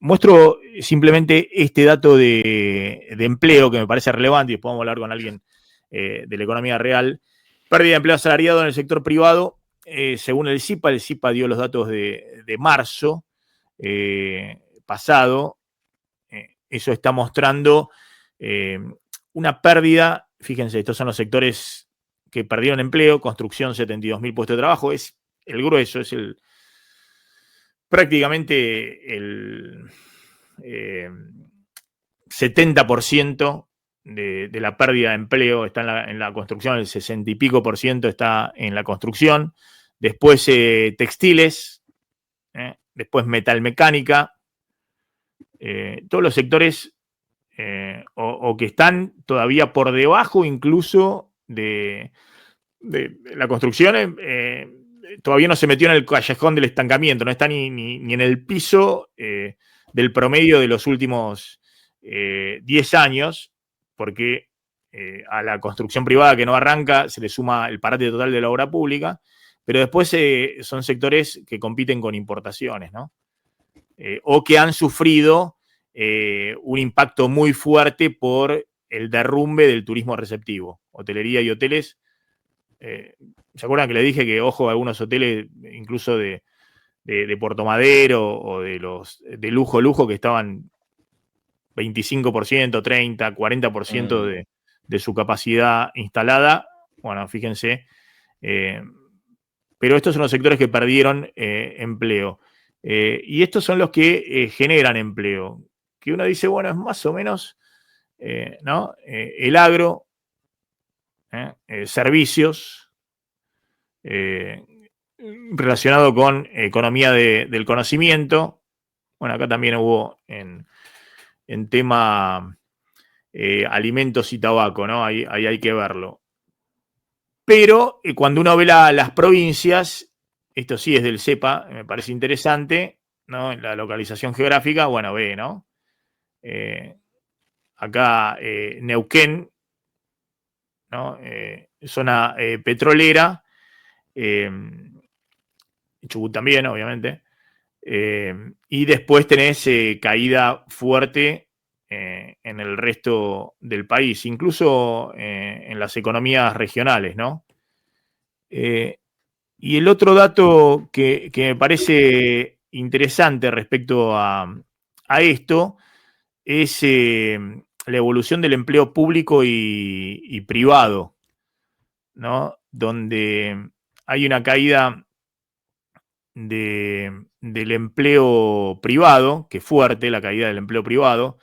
Muestro simplemente este dato de empleo que me parece relevante y después vamos a hablar con alguien de la economía real. Pérdida de empleo asalariado en el sector privado, según el CIPA dio los datos de marzo pasado. Eso está mostrando una pérdida. Fíjense, estos son los sectores que perdieron empleo: construcción, 72.000 puestos de trabajo, es el grueso, es prácticamente el 70% de la pérdida de empleo está en la construcción, el 60 y pico por ciento está en la construcción. Después textiles, después metalmecánica, todos los sectores o que están todavía por debajo incluso de la construcción, todavía no se metió en el callejón del estancamiento, no está ni en el piso del promedio de los últimos 10 años, porque a la construcción privada que no arranca se le suma el parate total de la obra pública, pero después son sectores que compiten con importaciones, ¿no? O que han sufrido un impacto muy fuerte por el derrumbe del turismo receptivo. Hotelería y hoteles. ¿Se acuerdan que les dije que, ojo, algunos hoteles, incluso de Puerto Madero o de lujo, que estaban 25%, 30%, 40% de su capacidad instalada? Bueno, fíjense. Pero estos son los sectores que perdieron empleo. Y estos son los que generan empleo. Que uno dice, bueno, es más o menos, ¿no? El agro, servicios, relacionado con economía del conocimiento. Bueno, acá también hubo en tema alimentos y tabaco, ¿no? Ahí hay que verlo. Pero cuando uno ve las provincias, esto sí es del CEPA, me parece interesante, ¿no? En la localización geográfica, bueno, ve, ¿no? Acá Neuquén, ¿no? Zona petrolera, Chubut también, obviamente. Y después tenés caída fuerte en el resto del país, incluso en las economías regionales, ¿no? Y el otro dato que me parece interesante respecto a esto es la evolución del empleo público y privado, ¿no? Donde hay una caída del empleo privado, que es fuerte la caída del empleo privado.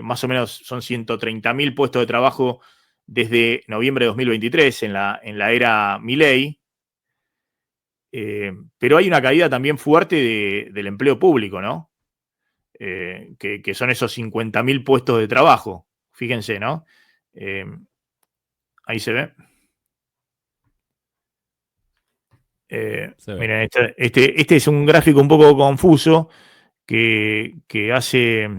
Más o menos son 130.000 puestos de trabajo desde noviembre de 2023 en la era Milei. Pero hay una caída también fuerte del empleo público, ¿no? Que son esos 50.000 puestos de trabajo. Fíjense, ¿no? Ahí se ve. Miren, este es un gráfico un poco confuso que hace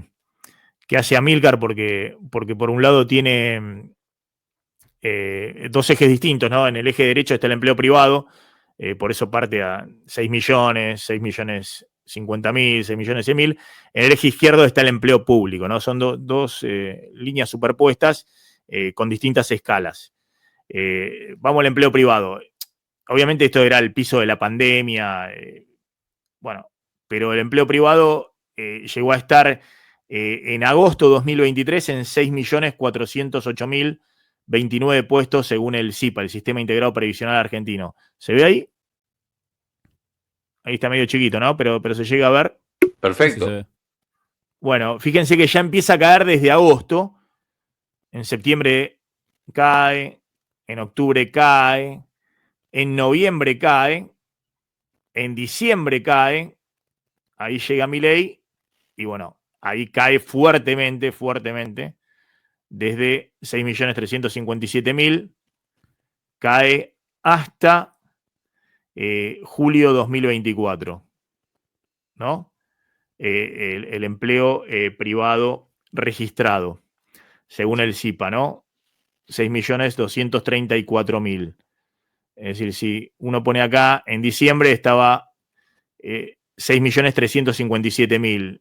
Amilcar porque por un lado tiene dos ejes distintos, ¿no? En el eje derecho está el empleo privado, por eso parte a 6 millones, 6 millones 50.000, 6 millones 100.000. En el eje izquierdo está el empleo público, ¿no? Son dos líneas superpuestas con distintas escalas. Vamos al empleo privado. Obviamente esto era el piso de la pandemia, bueno, pero el empleo privado llegó a estar en agosto de 2023 en 6.408.029 puestos según el CIPA, el Sistema Integrado Previsional Argentino. ¿Se ve ahí? Ahí está medio chiquito, ¿no? Pero se llega a ver. Perfecto. Sí. Bueno, fíjense que ya empieza a caer desde agosto. En septiembre cae, en octubre cae, en noviembre cae, en diciembre cae, ahí llega Milei y bueno, ahí cae fuertemente, desde 6.357.000, cae hasta julio 2024, ¿no? El empleo privado registrado, según el CIPA, ¿no? 6.234.000. Es decir, si uno pone acá, en diciembre estaba 6.357.000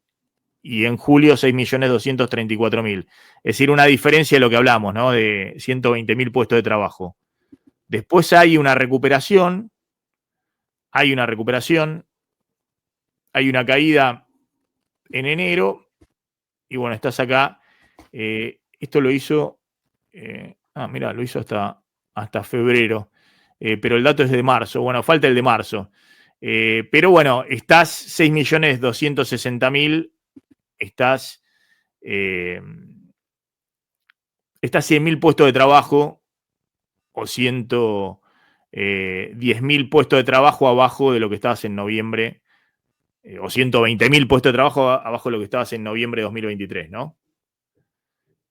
y en julio 6.234.000. Es decir, una diferencia de lo que hablamos, ¿no? De 120.000 puestos de trabajo. Después hay una recuperación, hay una caída en enero, y bueno, estás acá. Esto lo hizo, mirá, lo hizo hasta febrero, pero el dato es de marzo. Bueno, falta el de marzo. Pero bueno, estás 6.260.000, estás 100.000 puestos de trabajo o 110.000 puestos de trabajo abajo de lo que estabas en noviembre, o 120.000 puestos de trabajo abajo de lo que estabas en noviembre de 2023, ¿no?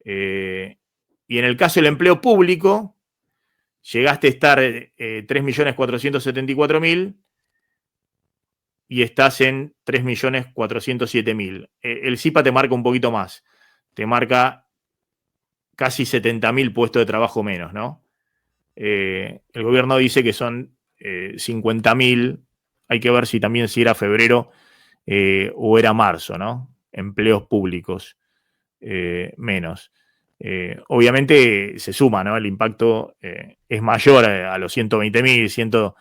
Y en el caso del empleo público, llegaste a estar 3.474.000 y estás en 3.407.000. El CIPA te marca un poquito más, te marca casi 70.000 puestos de trabajo menos, ¿no? El gobierno dice que son 50.000, hay que ver si era febrero o era marzo, ¿no? Empleos públicos menos. Obviamente se suma, ¿no? El impacto es mayor a los 120.000,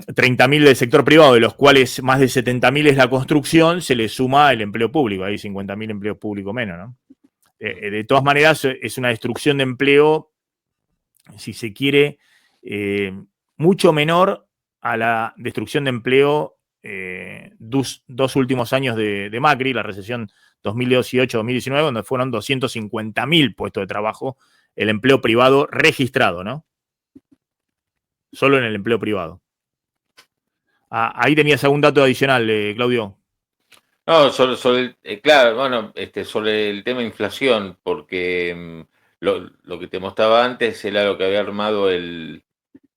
130.000 del sector privado, de los cuales más de 70.000 es la construcción, se le suma el empleo público, hay 50.000 empleos públicos menos, ¿no? De todas maneras, es una destrucción de empleo, si se quiere, mucho menor a la destrucción de empleo dos últimos años de Macri, la recesión 2018-2019, donde fueron 250.000 puestos de trabajo, el empleo privado registrado, ¿no? Solo en el empleo privado. Ahí tenías algún dato adicional, Claudio. No, claro, bueno, sobre el tema inflación, porque lo que te mostraba antes era lo que había armado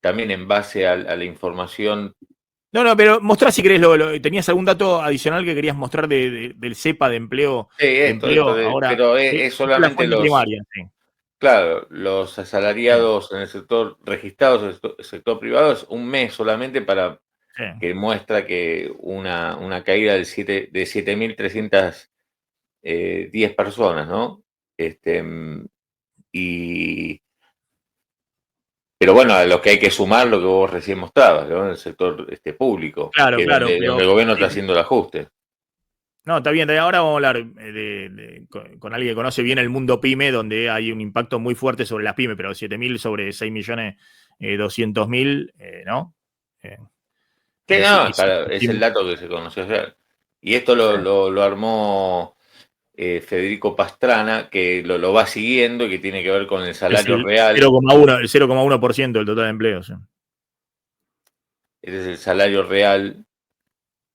también en base a la información. No, pero mostrá si querés, tenías algún dato adicional que querías mostrar del CEPA de empleo. Sí, Ahora, pero es la solamente fuente primaria, sí. Claro, los asalariados en el sector, registrados en el sector privado, es un mes solamente para que muestra que una caída de 7.310 personas, ¿no? Pero bueno, a lo que hay que sumar lo que vos recién mostrabas, ¿no? En el sector público, Claro, que es claro, donde el gobierno está haciendo el ajuste. No, está bien. Ahora vamos a hablar con alguien que conoce bien el mundo pyme, donde hay un impacto muy fuerte sobre las pymes, pero 7.000 sobre 6.200.000, ¿no? Sí, no, Es el dato que se conoció ayer. Y esto lo armó Federico Pastrana, que lo va siguiendo y que tiene que ver con el salario real. 0,1% del total de empleos. Ese es el salario real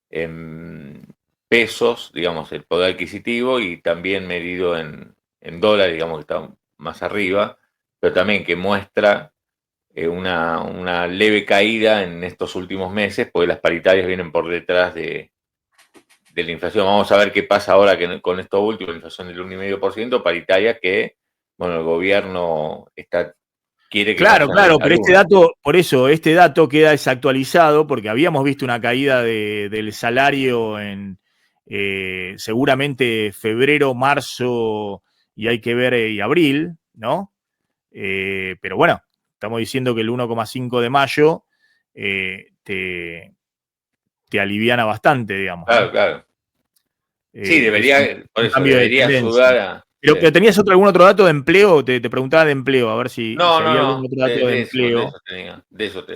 en pesos, digamos, el poder adquisitivo, y también medido en dólares, digamos, que está más arriba, pero también que muestra una leve caída en estos últimos meses, porque las paritarias vienen por detrás de la inflación. Vamos a ver qué pasa ahora con esto último, la inflación del 1,5%, paritaria que, bueno, el gobierno quiere que Claro, vayan pero este dato queda desactualizado porque habíamos visto una caída del salario en seguramente febrero, marzo y hay que ver y abril, ¿no? Pero bueno, estamos diciendo que el 1,5 de mayo te aliviana bastante, digamos. Claro, ¿no? claro. Sí, por eso cambio de debería tendencia. ayudar a... Pero ¿tenías algún otro dato de empleo? Te preguntaba de empleo, a ver si había algún No, otro dato de de empleo. eso tenía,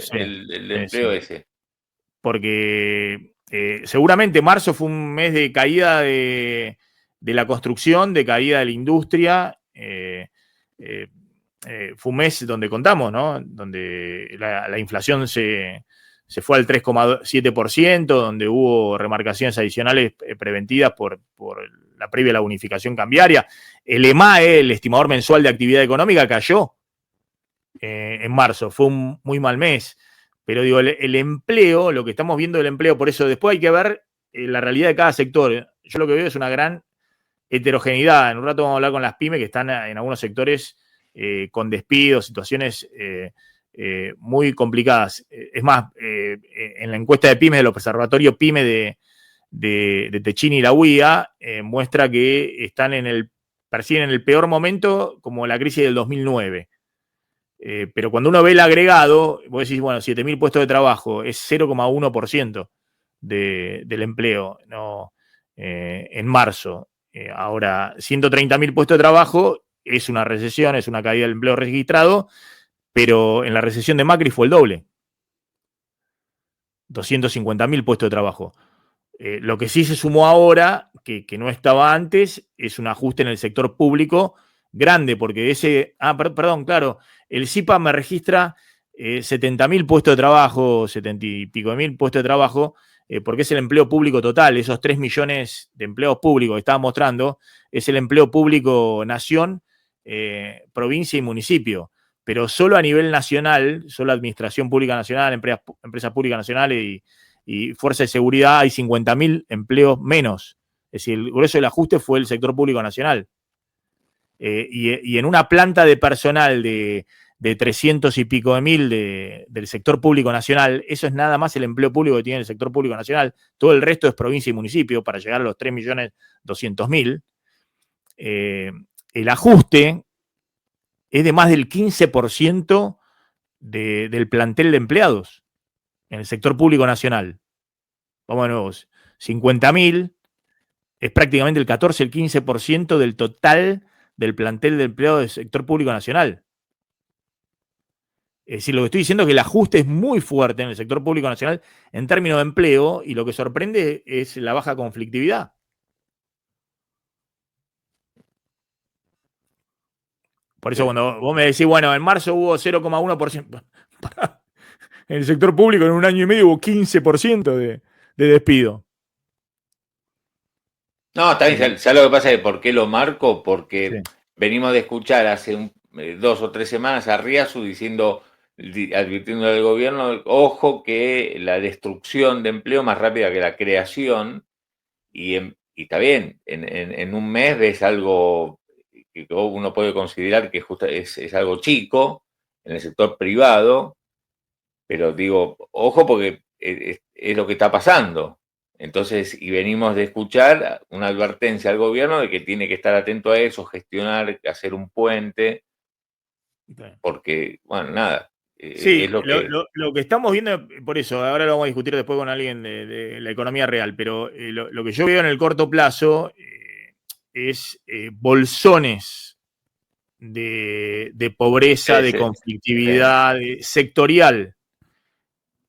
Sí, el sí. empleo ese. Porque seguramente marzo fue un mes de caída de la construcción, de caída de la industria. Fue un mes donde contamos, ¿no? Donde la inflación se fue al 3,7%, donde hubo remarcaciones adicionales preventivas por la previa a la unificación cambiaria. El EMAE, el estimador mensual de actividad económica, cayó en marzo. Fue un muy mal mes. Pero digo, el empleo, lo que estamos viendo del empleo, por eso después hay que ver la realidad de cada sector. Yo lo que veo es una gran heterogeneidad. En un rato vamos a hablar con las pymes que están en algunos sectores con despidos, situaciones muy complicadas. Es más, en la encuesta de pymes del Observatorio Pyme de Techini y la UIA muestra que perciben en el peor momento como la crisis del 2009. Pero cuando uno ve el agregado, vos decís, bueno, 7.000 puestos de trabajo, es 0,1% del empleo, ¿no? En marzo. Ahora, 130.000 puestos de trabajo es una recesión, es una caída del empleo registrado, pero en la recesión de Macri fue el doble. 250.000 puestos de trabajo. Lo que sí se sumó ahora, que no estaba antes, es un ajuste en el sector público grande, porque perdón, claro, el CIPA me registra 70.000 puestos de trabajo, 70 y pico mil puestos de trabajo, porque es el empleo público total, esos 3 millones de empleos públicos que estaba mostrando, es el empleo público nación, provincia y municipio, pero solo a nivel nacional, solo administración pública nacional, empresas públicas nacionales y fuerza de seguridad, hay 50.000 empleos menos. Es decir, el grueso del ajuste fue el sector público nacional. Y en una planta de personal de 300 y pico de mil del sector público nacional, eso es nada más el empleo público que tiene el sector público nacional. Todo el resto es provincia y municipio para llegar a los 3.200.000. El ajuste es de más del 15% del plantel de empleados en el sector público nacional. Vamos de nuevo, 50.000 es prácticamente el 14, el 15% del total del plantel de empleados del sector público nacional. Es decir, lo que estoy diciendo es que el ajuste es muy fuerte en el sector público nacional en términos de empleo y lo que sorprende es la baja conflictividad. Por eso cuando vos me decís, bueno, en marzo hubo 0,1%, en el sector público en un año y medio hubo 15% de despido. No, está bien, ¿sabes lo que pasa? ¿Por qué lo marco? Porque venimos de escuchar hace 2 o 3 semanas a Riasu advirtiendo al gobierno, ojo que la destrucción de empleo más rápida que la creación, y está bien, en un mes ves algo que uno puede considerar que es algo chico en el sector privado, pero digo, ojo porque es lo que está pasando. Entonces, y venimos de escuchar una advertencia al gobierno de que tiene que estar atento a eso, gestionar, hacer un puente, porque, bueno, nada. Sí, es lo que estamos viendo, por eso, ahora lo vamos a discutir después con alguien de la economía real, pero lo que yo veo en el corto plazo es bolsones de pobreza, de conflictividad sectorial.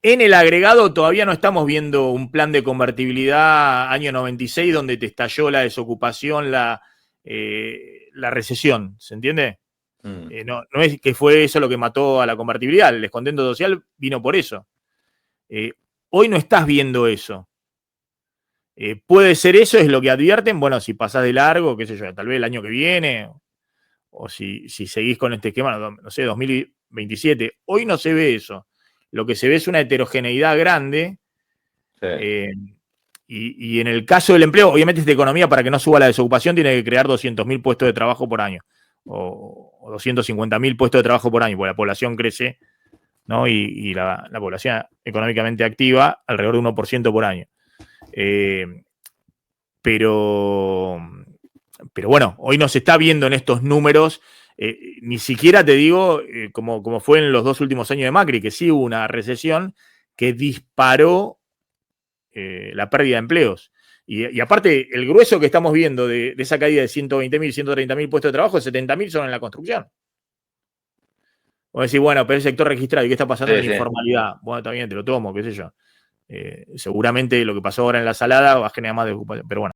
En el agregado todavía no estamos viendo un plan de convertibilidad año 96 donde te estalló la desocupación, la recesión, ¿se entiende? No es que fue eso lo que mató a la convertibilidad, el descontento social vino por eso. Hoy no estás viendo eso. Puede ser eso, es lo que advierten, bueno, si pasás de largo, qué sé yo, tal vez el año que viene, o si seguís con este esquema, no sé, 2027. Hoy no se ve eso. Lo que se ve es una heterogeneidad grande. Sí. Y en el caso del empleo, obviamente esta economía, para que no suba la desocupación, tiene que crear 200.000 puestos de trabajo por año. O 250.000 puestos de trabajo por año, porque la población crece, ¿no? Y la población económicamente activa alrededor de 1% por año. Pero bueno, hoy no se está viendo en estos números, ni siquiera te digo, como fue en los 2 últimos años de Macri, que sí hubo una recesión que disparó la pérdida de empleos. Y aparte, el grueso que estamos viendo de esa caída de 120.000, 130.000 puestos de trabajo, 70.000 son en la construcción. Vos decís, bueno, pero el sector registrado, ¿y qué está pasando en la informalidad? Bueno, también te lo tomo, qué sé yo. Seguramente lo que pasó ahora en la Salada va a generar más desocupación, pero bueno.